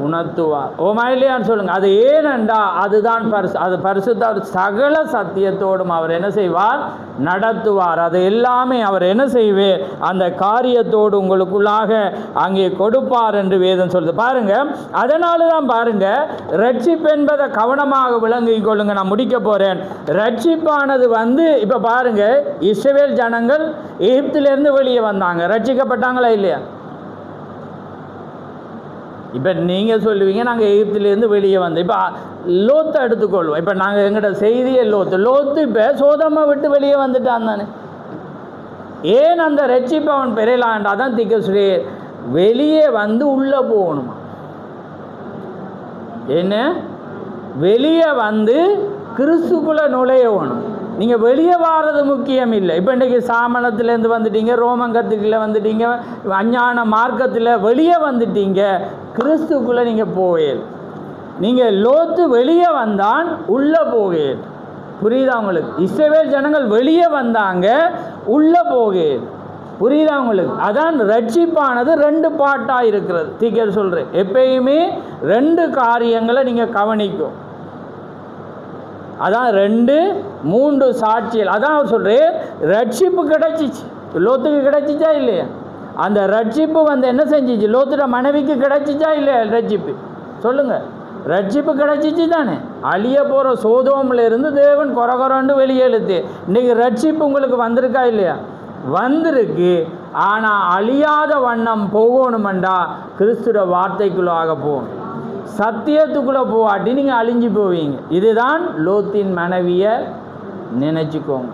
உணர்த்துவார். ஓமாயிலையான்னு சொல்லுங்கள். அது ஏனென்றா அதுதான் அது பரிசுத்த சகல சத்தியத்தோடும் அவர் என்ன செய்வார்? நடத்துவார். அது எல்லாமே அவர் என்ன செய்வார்? அந்த காரியத்தோடு உங்களுக்குள்ளாக அங்கே கொடுப்பார் என்று வேதம் சொல்லுது. பாருங்கள், அதனால தான் பாருங்கள், ரட்சிப்பு என்பதை கவனமாக விளங்கிக் கொள்ளுங்கள். நான் முடிக்க போகிறேன். ரட்சிப்பானது இப்போ பாருங்கள், இஸ்ரவேல் ஜனங்கள் எகிப்திலிருந்து வெளியே வந்தாங்க, ரட்சிக்கப்பட்டாங்களா இல்லையா? இப்போ நீங்கள் சொல்லுவீங்க நாங்கள் எகிப்திலேருந்து வெளியே வந்தோம். இப்போ லோத்தை எடுத்துக்கொள்வோம். இப்போ நாங்கள் எங்கள்கிட்ட செய்தியே லோத்து இப்போ சோதமை விட்டு வெளியே வந்துட்டான் தானே. ஏன் அந்த ரட்சிப்பை அவன் பெறலான்டா தான் திக்கஸ்ரீ வெளியே வந்து உள்ளே போகணுமா? என்ன? வெளியே வந்து கிறிஸ்துக்குள்ளே நுழையணும். நீங்கள் வெளியே வாரது முக்கியம் இல்லை. இப்போ இன்றைக்கி சாமணத்துலேருந்து வந்துட்டீங்க, ரோமங்கத்துக்குள்ளே வந்துட்டீங்க, அஞ்ஞான மார்க்கத்தில் வெளியே வந்துட்டீங்க, கிறிஸ்துக்குள்ளே நீங்கள் போவேல். நீங்கள் லோத்து வெளியே வந்தான், உள்ளே போவேல். புரியுதா உங்களுக்கு? இஸ்ரவேல் ஜனங்கள் வெளியே வந்தாங்க, உள்ளே போவேல். புரியுதா உங்களுக்கு? அதான் ரட்சிப்பானது 2 பாட்டாக இருக்கிறது. தீக்கர் சொல்கிறேன், எப்பயுமே 2 காரியங்களை நீங்கள் கவனிக்கும். அதான் 2, 3 சாட்சியல். அதான் அவர் சொல்கிறேன், ரட்சிப்பு கிடைச்சிச்சு. லோத்துக்கு கிடைச்சிச்சா இல்லையா? அந்த ரட்சிப்பு என்ன செஞ்சிச்சு? லோத்துட மனைவிக்கு கிடைச்சிச்சா இல்லையா? ரட்சிப்பு சொல்லுங்கள். ரட்சிப்பு கிடைச்சிச்சு தானே. அழிய போகிற சோதோமில் இருந்து தேவன் கொரகொரண்டு வெளியே எழுத்து. இன்றைக்கி ரட்சிப்பு உங்களுக்கு வந்திருக்கா இல்லையா? வந்திருக்கு. ஆனால் அழியாத வண்ணம் போகணுமெண்டா கிறிஸ்துட வார்த்தைக்குள்ளாக போகணும். சத்தியத்துக்குள்ளே போகாட்டி நீங்கள் அழிஞ்சு போவீங்க. இதுதான் லோத்தின் மனைவியை நினச்சிக்கோங்க.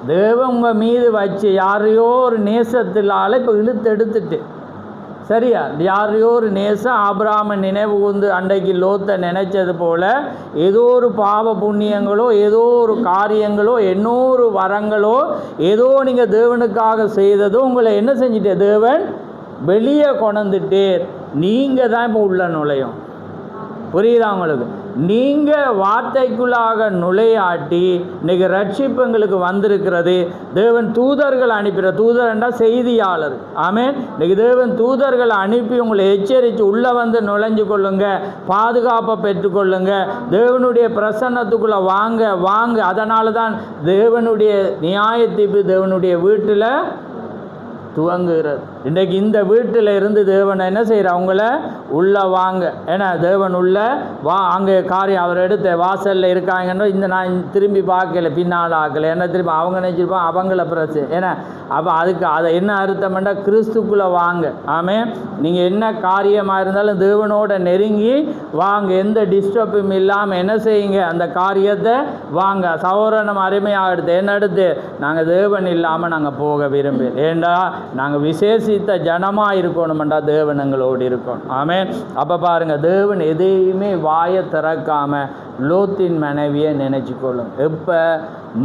தேவன் உங்கள் மீது வச்சு யாரையோ ஒரு நேசத்திலால் இப்போ எடுத்துட்டு சரியா, யாரையோ ஒரு நேசம் ஆபிரகாமன் நினைவு கூர்ந்து அன்றைக்கு லோத்தை நினைச்சது போல் ஏதோ ஒரு பாவ புண்ணியங்களோ, ஏதோ ஒரு காரியங்களோ, என்னொரு வரங்களோ, ஏதோ நீங்கள் தேவனுக்காக செய்ததோ உங்களை என்ன செஞ்சிட்டே தேவன் வெளியே கொண்டுட்டே. நீங்கள் தான் இப்போ உள்ள நுழையும். புரியுதா உங்களுக்கு? நீங்கள் வார்த்தைக்குள்ளாக நுழையாட்டி இன்றைக்கி ரட்சிப்பு எங்களுக்கு வந்திருக்கிறது. தேவன் தூதர்கள் அனுப்பிற, தூதர் என்றால் செய்தியாளர். ஆமென். இன்றைக்கி தேவன் தூதர்களை அனுப்பி உங்களை எச்சரித்து உள்ளே வந்து நுழைஞ்சு கொள்ளுங்க, பாதுகாப்பை பெற்றுக்கொள்ளுங்க, தேவனுடைய பிரசன்னத்துக்குள்ளே வாங்க. அதனால தான் தேவனுடைய நியாய தீர்ப்பு தேவனுடைய வீட்டில் துவங்குகிறது. இன்றைக்கு இந்த வீட்டில் இருந்து தேவன் என்ன செய்கிற அவங்கள உள்ளே வாங்க, ஏன்னா தேவன் உள்ள வா, அங்கே காரியம் அவர் எடுத்த வாசலில் இருக்காங்கன்னு இந்த நான் திரும்பி பார்க்கல, பின்னால் ஆக்கலை, என்ன திரும்பி அவங்க நினச்சிருப்பான் அவங்கள பிரச்சனை. ஏன்னா அப்போ அதுக்கு அதை என்ன அர்த்தம்னா கிறிஸ்துக்குள்ளே வாங்க. ஆமே, நீங்கள் என்ன காரியமாக இருந்தாலும் தேவனோட நெருங்கி வாங்க, எந்த டிஸ்டர்பும் இல்லாமல் என்ன செய்யுங்க அந்த காரியத்தை வாங்க. சகோதரனம் அருமையாக எடுத்து என்ன எடுத்து நாங்கள் தேவன் இல்லாமல் நாங்கள் போக விரும்பி, ஏண்டா நாங்கள் விசேஷித்த ஜனமாக இருக்கணுமெண்டா தேவன் எங்களோடு இருக்கணும். ஆமே, அப்போ பாருங்கள் தேவன் எதையுமே வாயை திறக்காமல் லோத்தின் மனைவியை நினைச்சுக்கொள்ளும். எப்போ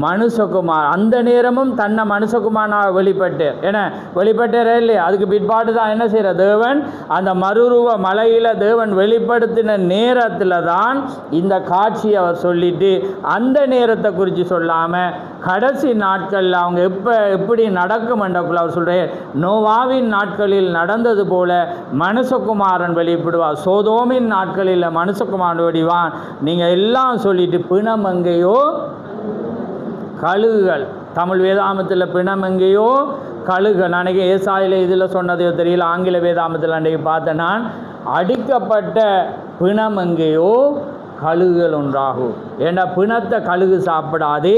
மனுஷகுமார் அந்த நேரமும் தன்னை மனுஷகுமாராக வெளிப்பட்டார், ஏன்னா வெளிப்பட்டாரே இல்லையா, அதுக்கு பிற்பாடு தான் என்ன செய்கிற தேவன் அந்த மறுரூப மலையில் தேவன் வெளிப்படுத்தின நேரத்தில் தான் இந்த காட்சியை அவர் சொல்லிட்டு அந்த நேரத்தை குறித்து சொல்லாமல் கடைசி நாட்களில் அவங்க எப்படி நடக்கும் என்றக்குள்ள அவர் சொல்கிறார், நோவாவின் நாட்களில் நடந்தது போல மனுஷகுமாரன் வெளிப்படுவார், சோதோமின் நாட்களில் மனுஷகுமாரன் வெளிவான். நீங்கள் எல்லாம் சொல்லிட்டு பிணம் எங்கேயோ கழுகுகள், தமிழ் வேதாமத்தில் பிணம் எங்கேயோ கழுகுகள், அன்றைக்கி ஏசாயில் இதில் சொன்னதையோ தெரியல, ஆங்கில வேதாமத்தில் அன்றைக்கி பார்த்தேன் நான், அடிக்கப்பட்ட பிணம் எங்கேயோ கழுகுகள் உண்டாகும். ஏன்னா பிணத்தை கழுகு சாப்பிடாது,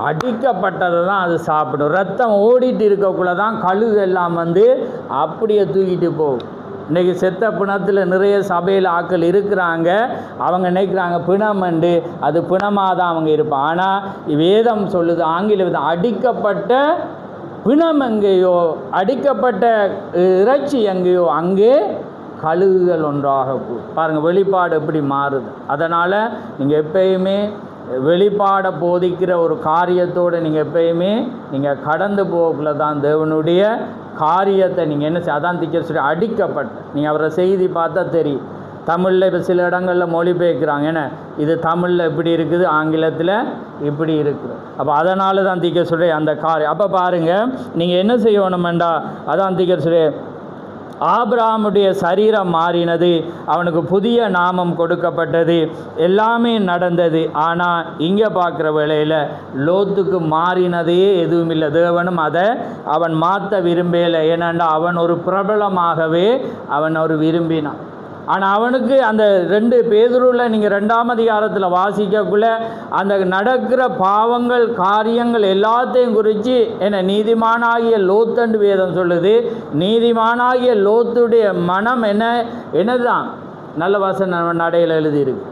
அடிக்கப்பட்டதை தான் அது சாப்பிடும். ரத்தம் ஓடிட்டு இருக்கக்குள்ள தான் கழுகு எல்லாம் வந்து அப்படியே தூக்கிட்டு போகும். இன்றைக்கி செத்த பிணத்தில் நிறைய சபையில் ஆட்கள் இருக்கிறாங்க, அவங்க நினைக்கிறாங்க பிணமண்டு, அது பிணமாக தான் அவங்க இருப்பாங்க. ஆனால் வேதம் சொல்லுது, ஆங்கில வேதம், அடிக்கப்பட்ட பிணம் எங்கேயோ, அடிக்கப்பட்ட இறைச்சி எங்கேயோ அங்கே கழுகுகள் ஒன்றாக பாருங்கள். வெளிப்பாடு எப்படி மாறுது. அதனால் நீங்கள் எப்பயுமே வெளிப்பாட போதிக்கிற ஒரு காரியத்தோடு நீங்கள் எப்பயுமே நீங்கள் கடந்து போகக்குள்ள தான் தேவனுடைய காரியத்தை நீங்கள் என்ன செய்ய, அதான் திக்க சொல்லி அடிக்கப்பட்ட. நீங்கள் அவரை செய்தி பார்த்தா தெரியும். தமிழில் இப்போ சில இடங்களில் மொழிபெயர்க்கிறாங்க, ஏன்னா இது தமிழில் இப்படி இருக்குது, ஆங்கிலத்தில் இப்படி இருக்குது. அப்போ அதனால தான் திக்க சொல்லி அந்த காரியம். அப்போ பாருங்கள் நீங்கள் என்ன செய்யணுமெண்டா, அதான் திக்க சொல்லி ஆபிரகாமுடைய சரீரம் மாறினது, அவனுக்கு புதிய நாமம் கொடுக்கப்பட்டது, எல்லாமே நடந்தது. ஆனால் இங்கே பார்க்குற வேளையில் லோத்துக்கு மாறினதே எதுவும் இல்லை. தேவனும் அதை அவன் மாற்ற விரும்பலை. ஏனென்றா அவன் ஒரு பிரபலமாகவே அவன் ஒரு விரும்பினான். ஆனால் அவனுக்கு அந்த 2 பேதுருவில் நீங்கள் 2ஆம் அதிகாரத்தில் வாசிக்கக்குள்ள அந்த நடக்கிற பாவங்கள் காரியங்கள் எல்லாத்தையும் குறித்து என்ன நீதிமானாகிய லோத்தண்டு வேதம் சொல்லுது. நீதிமானாகிய லோத்துடைய மனம் என்னதான் நல்ல வசனம் நடையில் எழுதியிருக்கு,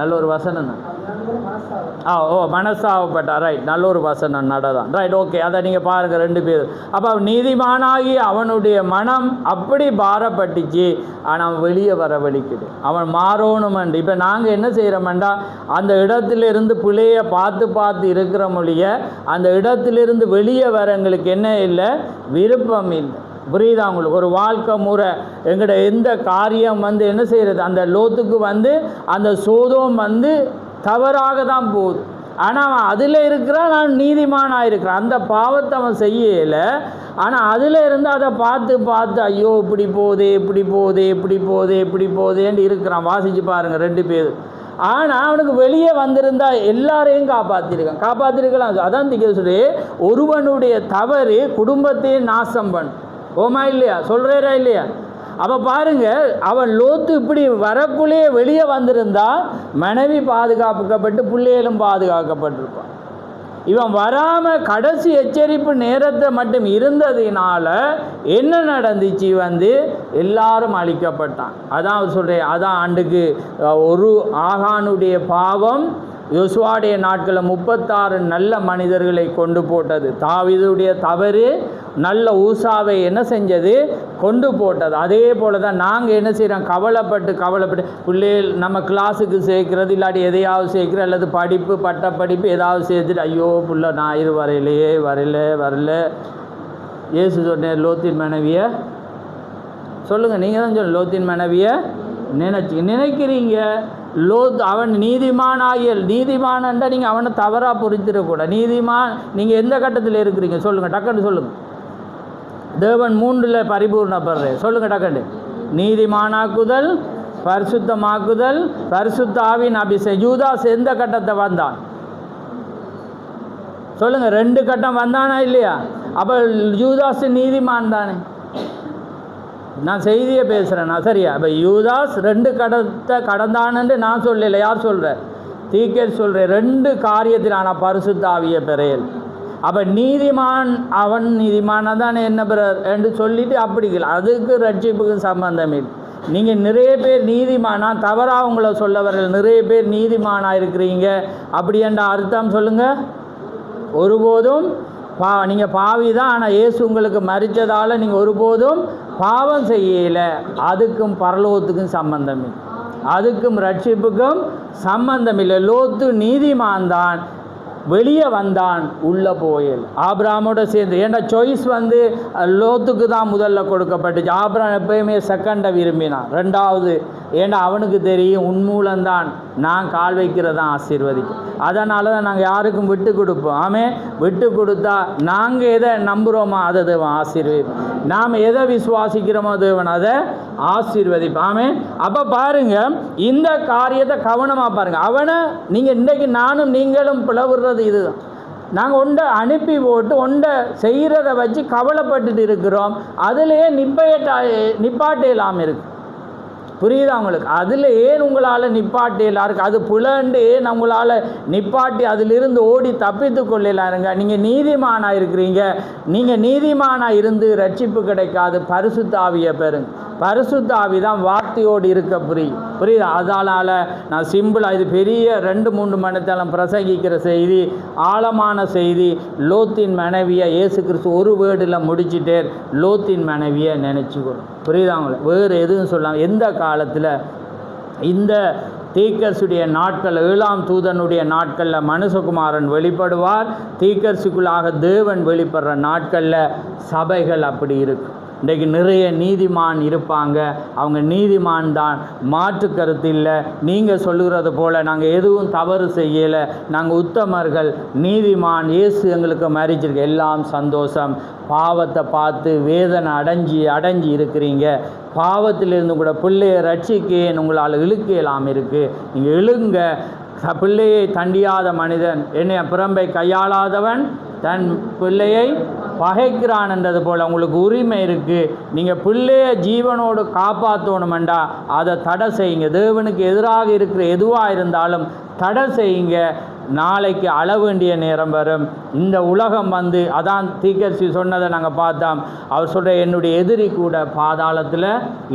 நல்ல ஒரு வசனம் தான். மனசாவப்பட்டா, ரைட், நல்ல ஒரு வசனம் நடதான், ரைட், ஓகே. அதை நீங்கள் பாருங்கள் 2 பேர். அப்போ நீதிமானாகி அவனுடைய மனம் அப்படி பாரப்பட்டுச்சு, ஆனால் அவன் வெளியே வர வலிக்குது, அவன் மாறணுமெண்டு. இப்போ நாங்கள் என்ன செய்கிறோமெண்டா, அந்த இடத்திலிருந்து பிள்ளையை பார்த்து இருக்கிற மொழிய அந்த இடத்திலிருந்து வெளியே வர எங்களுக்கு என்ன இல்லை, விருப்பம் இல்லை. புரியுதா உங்களுக்கு? ஒரு வாழ்க்கை முறை எங்கள்ட எந்த காரியம் வந்து என்ன செய்கிறது, அந்த லோத்துக்கு வந்து அந்த சோதோம் வந்து தவறாக தான் போகுது. ஆனால் அவன் அதில் இருக்கிறான், நான் நீதிமானாக இருக்கிறான். அந்த பாவத்தை அவன் செய்யலை, ஆனால் அதில் இருந்து அதை பார்த்து ஐயோ இப்படி போகுது இப்படி போகுது இப்படி போகுது இப்படி போகுதேன்னு இருக்கிறான். வாசித்து பாருங்கள் 2 பேர். ஆனால் அவனுக்கு வெளியே வந்திருந்தா எல்லாரையும் காப்பாற்றிருக்கலாம். அதான் திக்க சொல்லி ஒருவனுடைய தவறு குடும்பத்தையே நாசம் பண்ணும். ஓமா இல்லையா, சொல்கிறா இல்லையா? அப்போ பாருங்கள், அவன் லோத்து இப்படி வரக்குள்ளேயே வெளியே வந்திருந்தா மனைவி பாதுகாக்கப்பட்டு பிள்ளைகளும் பாதுகாக்கப்பட்டிருப்பான். இவன் வராமல் கடைசி எச்சரிப்பு நேரத்தை மட்டும் இருந்ததுனால என்ன நடந்துச்சு, வந்து எல்லாரும் அழிக்கப்பட்டான். அதான் அவர் சொல்கிறேன், அதான் ஆண்டுக்கு ஒரு ஆகானுடைய பாவம் யோசுவாவுடைய நாட்களில் 36 நல்ல மனிதர்களை கொண்டு போட்டது. தாவீதுடைய தவறு நல்ல ஊசாவை என்ன செஞ்சது, கொண்டு போட்டது. அதே போல் தான் நாங்கள் என்ன செய்கிறோம், கவலைப்பட்டு பிள்ளைகள் நம்ம கிளாஸுக்கு சேர்க்கிறது, இல்லாட்டி எதையாவது சேர்க்குறது, அல்லது படிப்பு பட்டப்படிப்பு ஏதாவது சேர்த்துட்டு ஐயோ புள்ள ஞாயிறு வரல. இயேசு சொன்ன லோத்தின் மனைவியை சொல்லுங்கள், நீங்கள் தான் சொல்லுங்கள், லோத்தின் மனைவியை நினைக்கிறீங்க. அவன் நீதிமானண்டா நீங்கள் அவனை தவறாக புரிஞ்சிடக்கூடாது. நீதிமான் நீங்கள் எந்த கட்டத்தில் இருக்கிறீங்க சொல்லுங்கள், டக்குன்னு சொல்லுங்கள். தேவன் 3ல் பரிபூர்ணப்படுறேன் சொல்லுங்கள் டக்குன்னு. நீதிமானாக்குதல், பரிசுத்தமாக்குதல், பரிசுத்த ஆவியின் அபிஷேகம். யூதாஸ் எந்த கட்டத்தை வந்தான் சொல்லுங்கள்? 2 கட்டம் வந்தானா இல்லையா? அப்போ யூதாஸ் நீதிமான் தானே. நான் செய்தியை பேசுகிறேன்னா சரியா? இப்போ யூதாஸ் 2 கடந்தான்னு நான் சொல்லலை. யார் சொல்கிறேன்? தீக்கர் சொல்கிறேன். 2 காரியத்தில் ஆனால் பரிசுத்த ஆவியை பெறையல். அப்போ நீதிமான் அவன் நீதிமானாக தான் என்ன பெறார் என்று சொல்லிட்டு அப்படி இல்லை. அதுக்கு ரட்சிப்புக்கு சம்பந்தம் இல்லை. நீங்கள் நிறைய பேர் நீதிமானா தவறாக உங்களை சொல்லவர்கள் நிறைய பேர் நீதிமானாக இருக்கிறீங்க அப்படி என்ற அர்த்தம் சொல்லுங்கள். ஒருபோதும் நீங்கள் பாவி தான், ஆனால் இயேசு உங்களுக்கு மரித்ததால் நீங்கள் ஒருபோதும் பாவம் செய்யலை. அதுக்கும் பரலோகத்துக்கும் சம்பந்தம் இல்லை, அதுக்கும் ரட்சிப்புக்கும் சம்பந்தம் இல்லை. லோத்து நீதிமான் தான், வெளியே வந்தான், உள்ளே போயல். ஆபிரகாமோட சேர்ந்து ஏன்னா சாய்ஸ் லோத்துக்கு தான் முதல்ல கொடுக்கப்பட்டுச்சு. ஆபிரகாம் எப்பயுமே செகண்டை விரும்பினான், 2வது. ஏன்னா அவனுக்கு தெரியும் உன்மூலம்தான் நான் கால் வைக்கிறதான் ஆசீர்வதிக்கும். அதனால தான் நாங்கள் யாருக்கும் விட்டு கொடுப்போம். விட்டு கொடுத்தா நாங்கள் எதை நம்புகிறோமோ அதை தேவன் ஆசீர்வதிப்போம், நாம் எதை விசுவாசிக்கிறோமோ தேவன் அதை ஆசீர்வதிப்போம். அப்போ பாருங்கள், இந்த காரியத்தை கவனமாக பாருங்கள். அவனை நீங்கள் இன்றைக்கு நானும் நீங்களும் பிளவுறது இதுதான். நாங்கள் ஒன்றை அனுப்பி போட்டு ஒன்றை செய்கிறத வச்சு கவலைப்பட்டுட்டு இருக்கிறோம். அதிலேயே நிப்பாட்ட இல்லாமல் இருக்குது. புரியுதா உங்களுக்கு? அதில் ஏன் உங்களால் நிப்பாட்டியலாம் இருக்குது? அது புலண்டு ஏன் உங்களால் நிப்பாட்டி அதிலிருந்து ஓடி தப்பித்து கொள்ளலாருங்க? நீங்கள் நீதிமானாக இருக்கிறீங்க. நீங்கள் நீதிமானாக இருந்து ரட்சிப்பு கிடைக்காது. பரிசுத்த ஆவியை பெறுங்க. பரிசுத்த ஆவி தான் வார்த்தையோடு இருக்க புரியுதா? அதனால் நான் சிம்பிளாக இது பெரிய 2-3 மணித்தளம் பிரசங்கிக்கிற செய்தி, ஆழமான செய்தி. லோத்தின் மனைவியை இயேசு கிறிஸ்து ஒரு வேர்டில் முடிச்சுட்டே லோத்தின் மனைவியை நினச்சிக்கணும். புரியுதா உங்களுக்கு? வேறு எதுவும் சொல்லலாம். எந்த காலத்தில் இந்த தீர்க்கதரிசியுடைய நாட்கள் 7ஆம் தூதனுடைய நாட்களில் மனுஷகுமாரன் வெளிப்படுவார். தீர்க்கதரிசிக்குள்ளாக தேவன் வெளிப்படுற நாட்களில் சபைகள் அப்படி இருக்கும். இன்றைக்கு நிறைய நீதிமான் இருப்பாங்க, அவங்க நீதிமான் தான், மாற்று கருத்து இல்லை. நீங்கள் சொல்லுகிறது போல் நாங்கள் எதுவும் தவறு செய்யலை, நாங்கள் உத்தமர்கள், நீதிமான், இயேசு எங்களுக்கு மரிச்சிருக்கு, எல்லாம் சந்தோஷம். பாவத்தை பார்த்து வேதனை அடைஞ்சி இருக்கிறீங்க. பாவத்திலிருந்து கூட பிள்ளையை ரட்சிக்கேன் உங்களால் இழுக்கலாம் இருக்குது. நீங்கள் இழுங்க. பிள்ளையை தண்டியாத மனிதன் என்னைய புறம்பை கையாளாதவன் தன் பிள்ளையை பகைக்கிறான் என்றது போல் உங்களுக்கு உரிமை இருக்குது. நீங்கள் பிள்ளைய ஜீவனோடு காப்பாற்றணுமெண்டா அதை தடை செய்யுங்க. தேவனுக்கு எதிராக இருக்கிற எதுவாக இருந்தாலும் தடை செய்யுங்க. நாளைக்கு அழ வேண்டிய நேரம் வரும். இந்த உலகம் அதான் தீர்க்கதரிசி சொன்னதை நாங்கள் பார்த்தோம். அவர் சொல்கிற என்னுடைய எதிரி கூட பாதாளத்தில்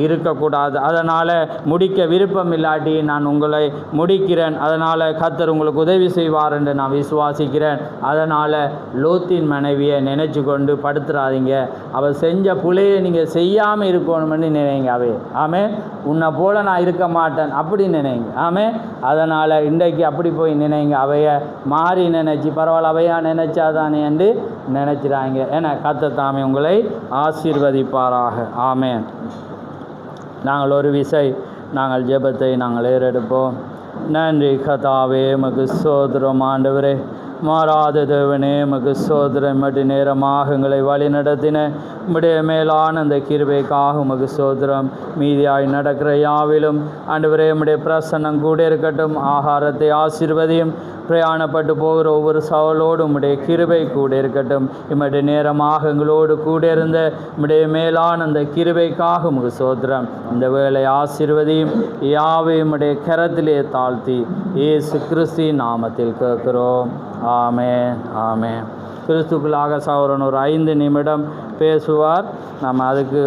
இருக்கக்கூடாது. அதனால் முடிக்க விருப்பம் இல்லாட்டி நான் உங்களை முடிக்கிறேன். அதனால் கர்த்தர் உங்களுக்கு உதவி செய்வார் என்று நான் விசுவாசிக்கிறேன். அதனால் லோத்தின் மனைவியை நினச்சி கொண்டு படுத்துறாதீங்க. அவள் செஞ்ச புலையை நீங்கள் செய்யாமல் இருக்கணும்னு நினைங்க. உன்னை போல நான் இருக்க மாட்டேன் அப்படி நினைங்க. அதனால் இன்றைக்கு அப்படி போய் நினைங்க. அவைய மாறி நினைச்சி பரவாயில்ல அவையா நினைச்சாதானே என்று நினைச்சிடாங்க. ஏன்னா கர்த்தர் தாமே உங்களை ஆசீர்வதிப்பாராக. ஆமென். நாங்கள் ஒரு விசை நாங்கள் ஜெபத்தை நாங்கள் ஏறெடுப்போம். நன்றி கர்த்தாவே, உமக்கு ஸ்தோத்திரம். ஆண்டவரே, மாறாத தேவனே, உமக்கு ஸ்தோத்திரம். மற்ற நேரமாக எங்களை வழி நடத்தின உம்முடைய மேலான அந்த கிருபைக்காக உமக்கு ஸ்தோத்திரம். மீதியாய் நடக்கிற யாவிலும் ஆண்டவரே உம்முடைய பிரசன்னம் கூட இருக்கட்டும். ஆகாரத்தை ஆசீர்வதியும். பிரயாணப்பட்டு போகிற ஒவ்வொரு சவலோடு உம்முடைய கிருபை கூட இருக்கட்டும். இம்முடைய நேரமாக எங்களோடு கூட இருந்த உம்முடைய மேலான அந்த கிருபைக்காக உமக்கு ஸ்தோத்திரம். இந்த வேளை ஆசீர்வதியும். யாவையும் உம்முடைய கரத்திலே தாழ்த்தி இயேசு கிறிஸ்துவின் நாமத்தில் கேட்கிறோம். ஆமென், ஆமென். கிறிஸ்துக்குள்ளாக சகோதரன் ஒரு 5 நிமிடம் பேசுவார். நம்ம அதுக்கு